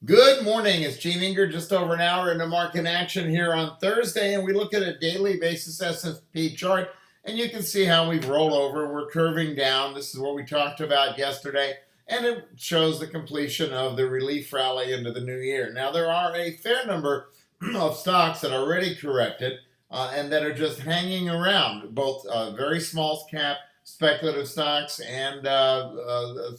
Good morning. It's Gene Inger, just over an hour into market action here on Thursday, and we look at a daily basis S&P chart, and you can see how we've rolled over. We're curving down. This is what we talked about yesterday, and it shows the completion of the relief rally into the new year. Now, there are a fair number of stocks that are already corrected and that are just hanging around, both very small cap speculative stocks and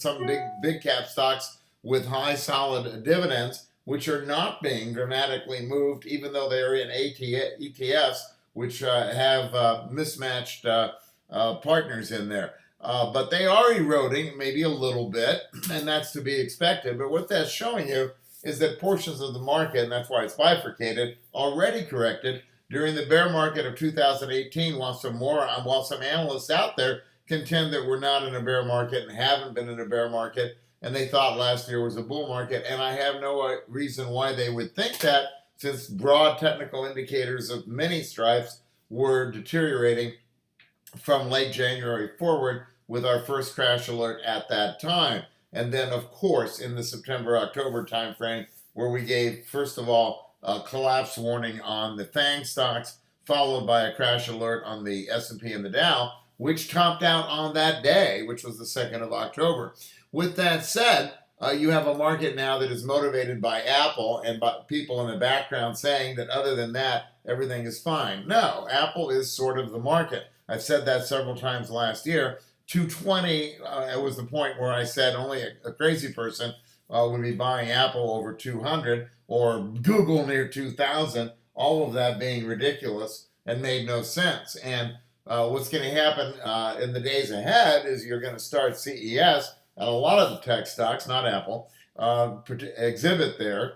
some big cap stocks with high solid dividends, which are not being dramatically moved, even though they're in ETFs, which have mismatched partners in there. But they are eroding maybe a little bit, and that's to be expected. But what that's showing you is that portions of the market, and that's why it's bifurcated, already corrected during the bear market of 2018, while some analysts out there contend that we're not in a bear market and haven't been in a bear market, and they thought last year was a bull market, and I have no reason why they would think that, since broad technical indicators of many stripes were deteriorating from late January forward with our first crash alert at that time. And then, of course, in the September-October timeframe, where we gave, first of all, a collapse warning on the FANG stocks, followed by a crash alert on the S&P and the Dow, which topped out on that day, which was the 2nd of October. With that said, you have a market now that is motivated by Apple and by people in the background saying that other than that, everything is fine. No, Apple is sort of the market. I've said that several times last year. 220 was the point where I said only a crazy person would be buying Apple over 200 or Google near 2,000, all of that being ridiculous and made no sense. And what's going to happen in the days ahead is you're going to start CES, and a lot of the tech stocks, not Apple, exhibit there,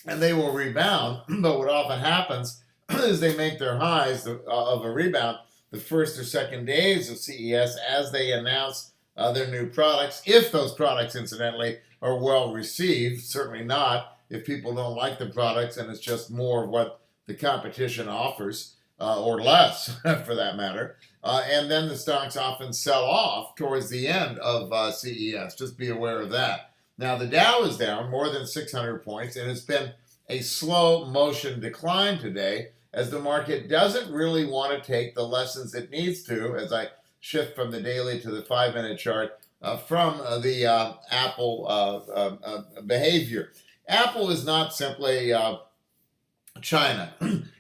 and they will rebound. But what often happens is they make their highs of a rebound the first or second days of CES as they announce their new products, if those products, incidentally, are well received. Certainly not if people don't like the products and it's just more of what the competition offers, or less, for that matter. And then the stocks often sell off towards the end of CES. Just be aware of that. Now, the Dow is down more than 600 points, and it's been a slow motion decline today, as the market doesn't really want to take the lessons it needs to, as I shift from the daily to the 5-minute chart, from the Apple behavior. Apple is not simply China.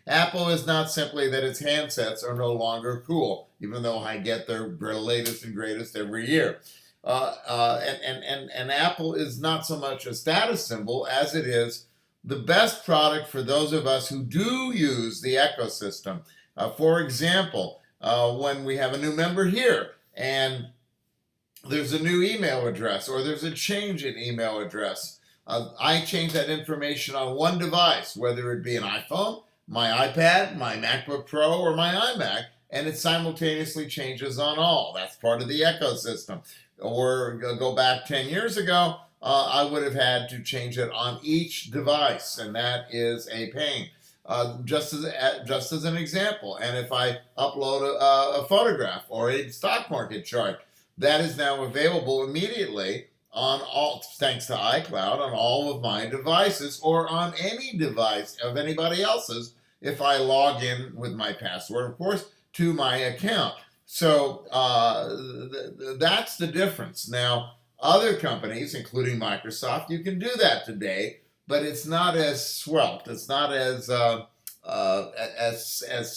Apple is not simply that its handsets are no longer cool, even though I get their latest and greatest every year. And Apple is not so much a status symbol as it is the best product for those of us who do use the ecosystem. For example, when we have a new member here and there's a new email address or there's a change in email address, I change that information on one device, whether it be an iPhone, my iPad, my MacBook Pro, or my iMac, and it simultaneously changes on all. That's part of the ecosystem. Or go back 10 years ago, I would have had to change it on each device, and that is a pain. Just as an example, and if I upload a photograph or a stock market chart, that is now available immediately on all, thanks to iCloud, on all of my devices or on any device of anybody else's if I log in with my password, of course, to my account. So that's the difference. Now, other companies, including Microsoft, you can do that today, but it's not as svelte. It's not as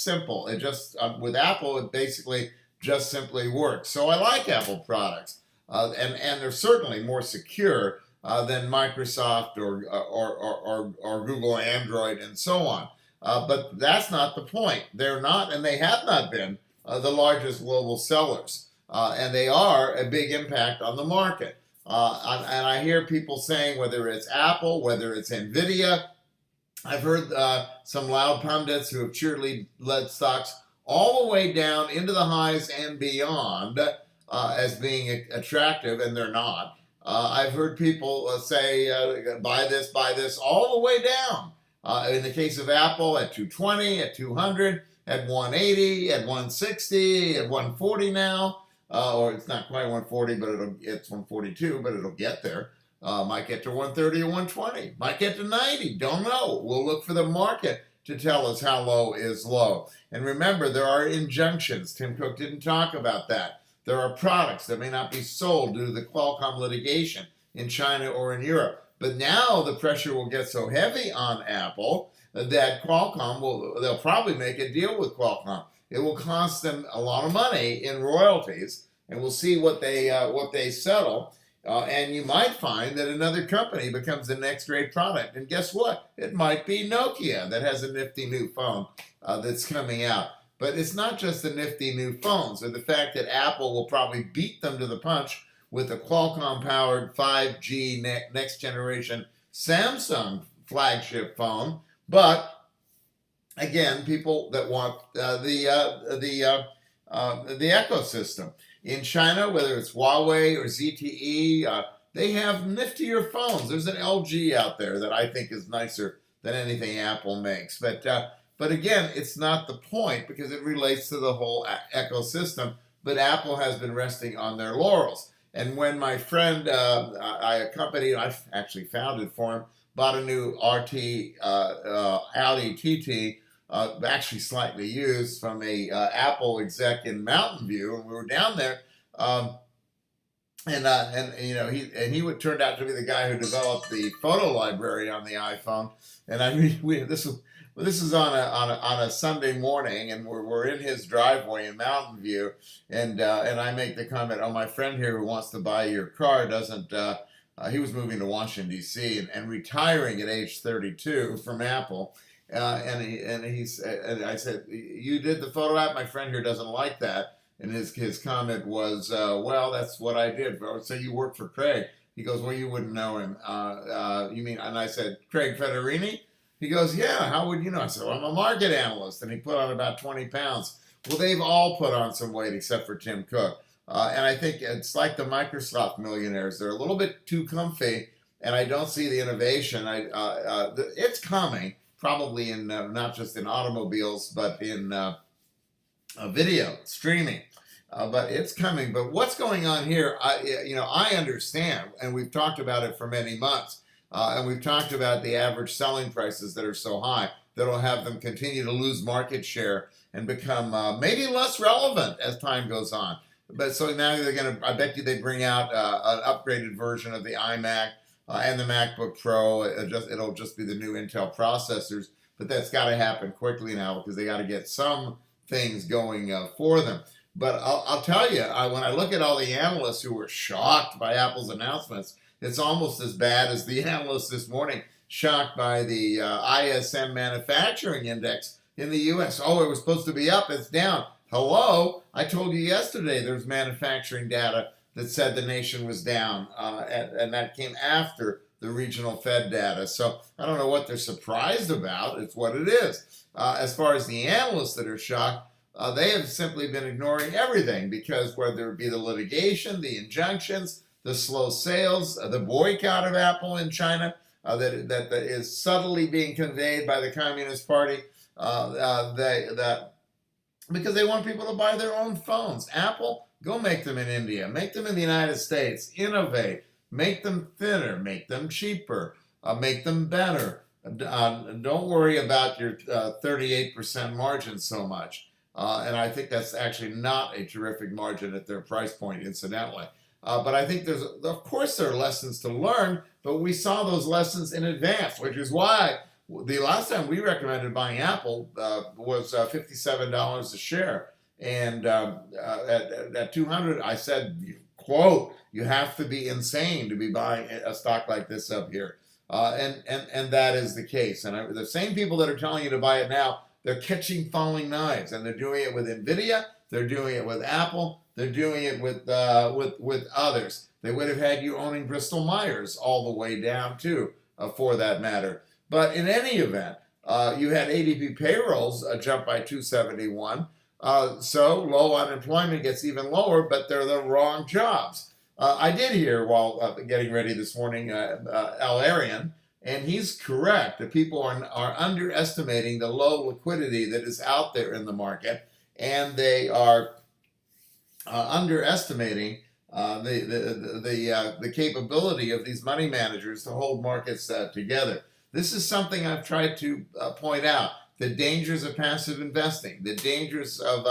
simple. It just with Apple, it basically just simply works. So I like Apple products. And they're certainly more secure than Microsoft or Google Android and so on. But that's not the point. They're not, and they have not been, the largest global sellers. And they are a big impact on the market. And I hear people saying, whether it's Apple, whether it's NVIDIA, I've heard some loud pundits who have cheerlead stocks all the way down into the highs and beyond, as being attractive, and they're not. I've heard people say, buy this, all the way down. In the case of Apple, at 220, at 200, at 180, at 160, at 140 now. Or it's not quite 140, but it's 142, but it'll get there. Might get to 130 or 120. Might get to 90. Don't know. We'll look for the market to tell us how low is low. And remember, there are injunctions. Tim Cook didn't talk about that. There are products that may not be sold due to the Qualcomm litigation in China or in Europe. But now the pressure will get so heavy on Apple that they'll probably make a deal with Qualcomm. It will cost them a lot of money in royalties, and we'll see what they settle. And you might find that another company becomes the next great product. And guess what? It might be Nokia that has a nifty new phone that's coming out. But it's not just the nifty new phones, or the fact that Apple will probably beat them to the punch with a Qualcomm-powered 5G next generation Samsung flagship phone. But again, people that want the ecosystem. In China, whether it's Huawei or ZTE, they have niftier phones. There's an LG out there that I think is nicer than anything Apple makes. But again, it's not the point because it relates to the whole ecosystem. But Apple has been resting on their laurels. And when my friend I actually founded for him, bought a new RT Audi TT, actually slightly used from a Apple exec in Mountain View, and we were down there, he turned out to be the guy who developed the photo library on the iPhone, and this is on a Sunday morning, and we're in his driveway in Mountain View, and I make the comment, oh, my friend here who wants to buy your car doesn't. He was moving to Washington D.C. and retiring at age 32 from Apple. And I said, you did the photo app? My friend here doesn't like that. And his comment was, well, that's what I did. So you work for Craig. He goes, well, you wouldn't know him. You mean? And I said, Craig Federini? He goes, yeah, how would you know? I said, well, I'm a market analyst. And he put on about 20 pounds. Well, they've all put on some weight except for Tim Cook. And I think it's like the Microsoft millionaires. They're a little bit too comfy, and I don't see the innovation. It's coming. Probably in not just in automobiles, but in video streaming. But it's coming. But what's going on here? I understand, and we've talked about it for many months, and we've talked about the average selling prices that are so high that'll have them continue to lose market share and become maybe less relevant as time goes on. But so now they're going to. I bet you they bring out an upgraded version of the iMac. And the MacBook Pro, it'll just be the new Intel processors, but that's got to happen quickly now because they got to get some things going for them. But I'll tell you, when I look at all the analysts who were shocked by Apple's announcements, it's almost as bad as the analysts this morning shocked by the ISM Manufacturing Index in the U.S. Oh, it was supposed to be up, it's down. Hello, I told you yesterday there's manufacturing data that said the nation was down, and that came after the regional Fed data. So I don't know what they're surprised about. It's what it is. As far as the analysts that are shocked, they have simply been ignoring everything because whether it be the litigation, the injunctions, the slow sales, the boycott of Apple in China that is subtly being conveyed by the Communist Party, because they want people to buy their own phones. Apple, go make them in India. Make them in the United States. Innovate. Make them thinner. Make them cheaper. Make them better. Don't worry about your 38% margin so much. And I think that's actually not a terrific margin at their price point, incidentally. But I think of course there are lessons to learn, but we saw those lessons in advance, which is why the last time we recommended buying Apple was $57 a share. And at 200, I said, quote, you have to be insane to be buying a stock like this up here. And that is the case. And the same people that are telling you to buy it now, they're catching falling knives. And they're doing it with NVIDIA. They're doing it with Apple. They're doing it with others. They would have had you owning Bristol Myers all the way down, too, for that matter. But in any event, you had ADP payrolls jump by 271. So low unemployment gets even lower, but they're the wrong jobs. I did hear while getting ready this morning, Al Arian, and he's correct that people are underestimating the low liquidity that is out there in the market, and they are underestimating the capability of these money managers to hold markets together. This is something I've tried to point out: the dangers of passive investing, the dangers of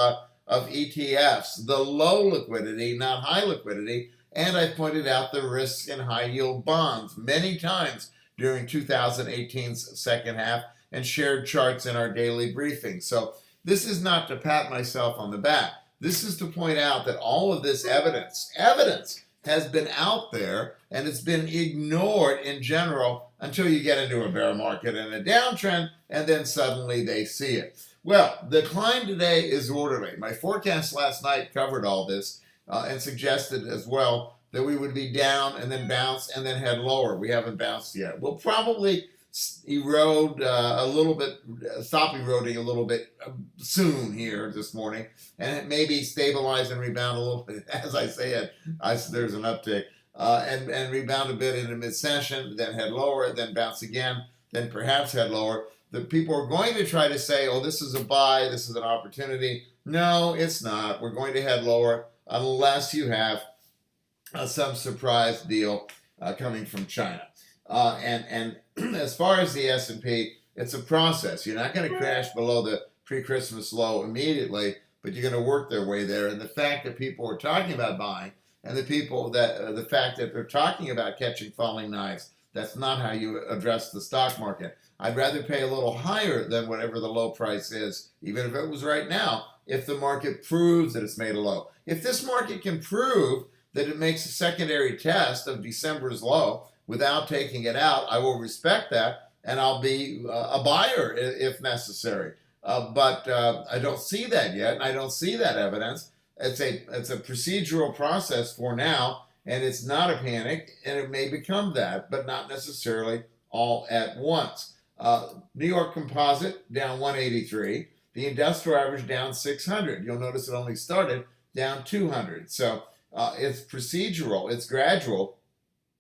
ETFs, the low liquidity, not high liquidity, and I pointed out the risks in high yield bonds many times during 2018's second half and shared charts in our daily briefing. So this is not to pat myself on the back. This is to point out that all of this evidence has been out there and it's been ignored in general until you get into a bear market and a downtrend, and then suddenly they see it. Well, the climb today is orderly. My forecast last night covered all this and suggested as well that we would be down and then bounce and then head lower. We haven't bounced yet. We'll probably erode a little bit, stop eroding a little bit soon here this morning, and maybe stabilize and rebound a little bit. As I say it, there's an uptick, and rebound a bit into mid-session, then head lower, then bounce again, then perhaps head lower. The people are going to try to say, oh, this is a buy, this is an opportunity. No, it's not. We're going to head lower unless you have some surprise deal coming from China. And as far as the S&P, it's a process. You're not going to crash below the pre-Christmas low immediately, but you're going to work their way there. And the fact that people are talking about buying, and the fact that they're talking about catching falling knives, that's not how you address the stock market. I'd rather pay a little higher than whatever the low price is, even if it was right now, if the market proves that it's made a low. If this market can prove that it makes a secondary test of December's low without taking it out, I will respect that, and I'll be a buyer if necessary. But I don't see that yet, and I don't see that evidence. It's a procedural process for now, and it's not a panic, and it may become that, but not necessarily all at once. New York Composite down 183. The industrial average down 600. You'll notice it only started down 200. So it's procedural, it's gradual,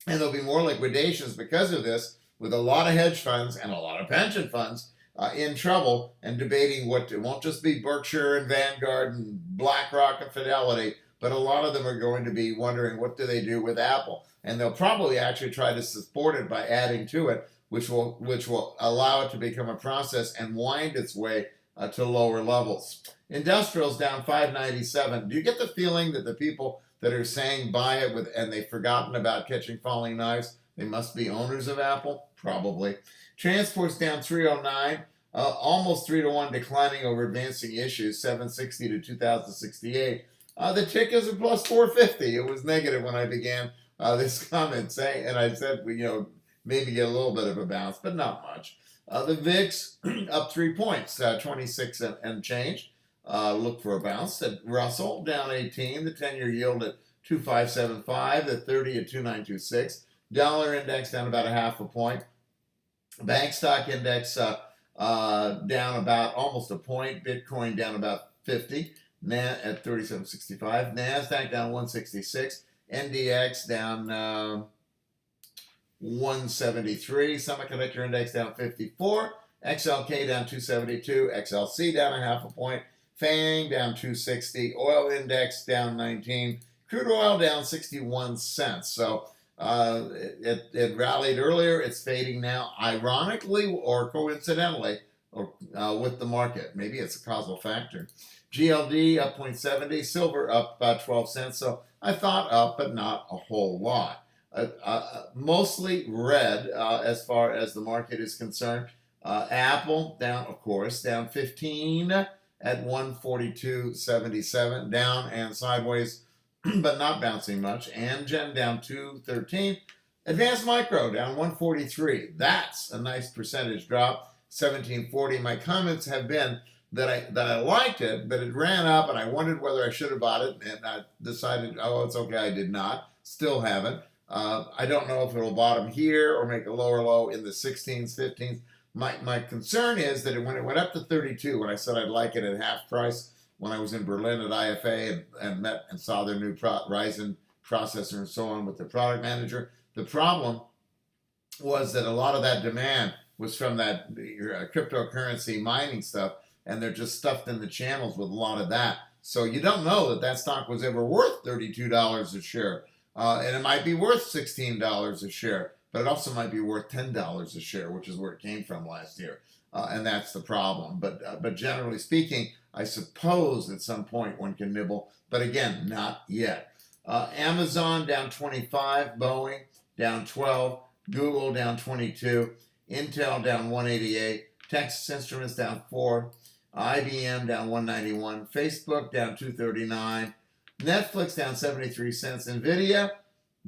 and there'll be more liquidations because of this, with a lot of hedge funds and a lot of pension funds in trouble and debating what it won't just be Berkshire and Vanguard and BlackRock and Fidelity, but a lot of them are going to be wondering what do they do with Apple, and they'll probably actually try to support it by adding to it, which will allow it to become a process and wind its way to lower levels. Industrials down 597. Do you get the feeling that the people that are saying buy it and they've forgotten about catching falling knives, they must be owners of Apple? Probably. Transport's down 309, almost 3-to-1 declining over advancing issues, 760 to 2068. The tick is a plus 450. It was negative when I began this comment, and I said, maybe get a little bit of a bounce, but not much. The VIX up 3 points, 26 and change. Look for a bounce. At Russell down 18, the 10-year yield at 2.575, the 30 at 2.926. Dollar index down about a half a point. Bank stock index down about almost a point. Bitcoin down about 50 at 37.65. NASDAQ down 166. NDX down 173. Semiconductor index down 54. XLK down 272. XLC down a half a point. FANG down 260. Oil index down 19. Crude oil down 61 cents. So it rallied earlier. It's fading now, ironically or coincidentally, with the market. Maybe it's a causal factor. GLD up 0.70. Silver up about 12 cents. So I thought up, but not a whole lot. Mostly red as far as the market is concerned. Apple down, of course, down 15 at 142.77, down and sideways, but not bouncing much. Amgen down 213. Advanced Micro down 143. That's a nice percentage drop, 1740. My comments have been that I liked it, but it ran up, and I wondered whether I should have bought it, and I decided, oh, it's okay, I did not. Still haven't. I don't know if it'll bottom here or make a lower low in the 16s, 15s. My concern is that when it went up to 32, when I said I'd like it at half price, when I was in Berlin at IFA and met and saw their new Ryzen processor and so on with the product manager, the problem was that a lot of that demand was from that cryptocurrency mining stuff, and they're just stuffed in the channels with a lot of that. So you don't know that that stock was ever worth $32 a share. And it might be worth $16 a share, but it also might be worth $10 a share, which is where it came from last year. And that's the problem. But generally speaking, I suppose at some point one can nibble, but again, not yet. Amazon down 25, Boeing down 12, Google down 22, Intel down 188, Texas Instruments down 4, IBM down 191, Facebook down 239, Netflix down 73 cents, Nvidia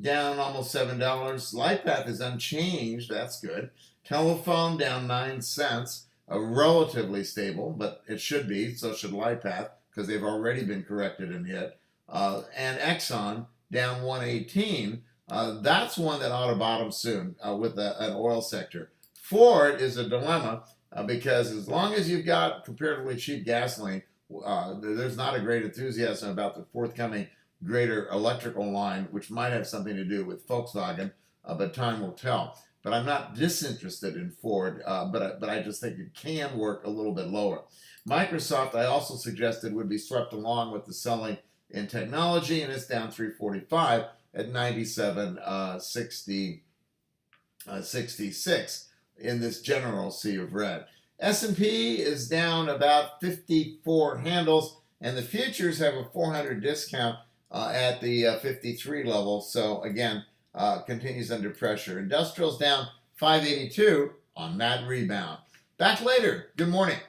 down almost $7. LightPath is unchanged, that's good. Telephone down 9 cents, relatively stable, but it should be, so should LightPath, because they've already been corrected and hit. And Exxon down 118. That's one that ought to bottom soon with an oil sector. Ford is a dilemma because as long as you've got comparatively cheap gasoline, there's not a great enthusiasm about the forthcoming greater electrical line, which might have something to do with Volkswagen, but time will tell. But I'm not disinterested in Ford, but I just think it can work a little bit lower. Microsoft, I also suggested, would be swept along with the selling in technology, and it's down 345 at 97.66 in this general sea of red. S&P is down about 54 handles, and the futures have a 400 discount at the 53 level. So again, continues under pressure. Industrials down 582 on that rebound. Back later. Good morning.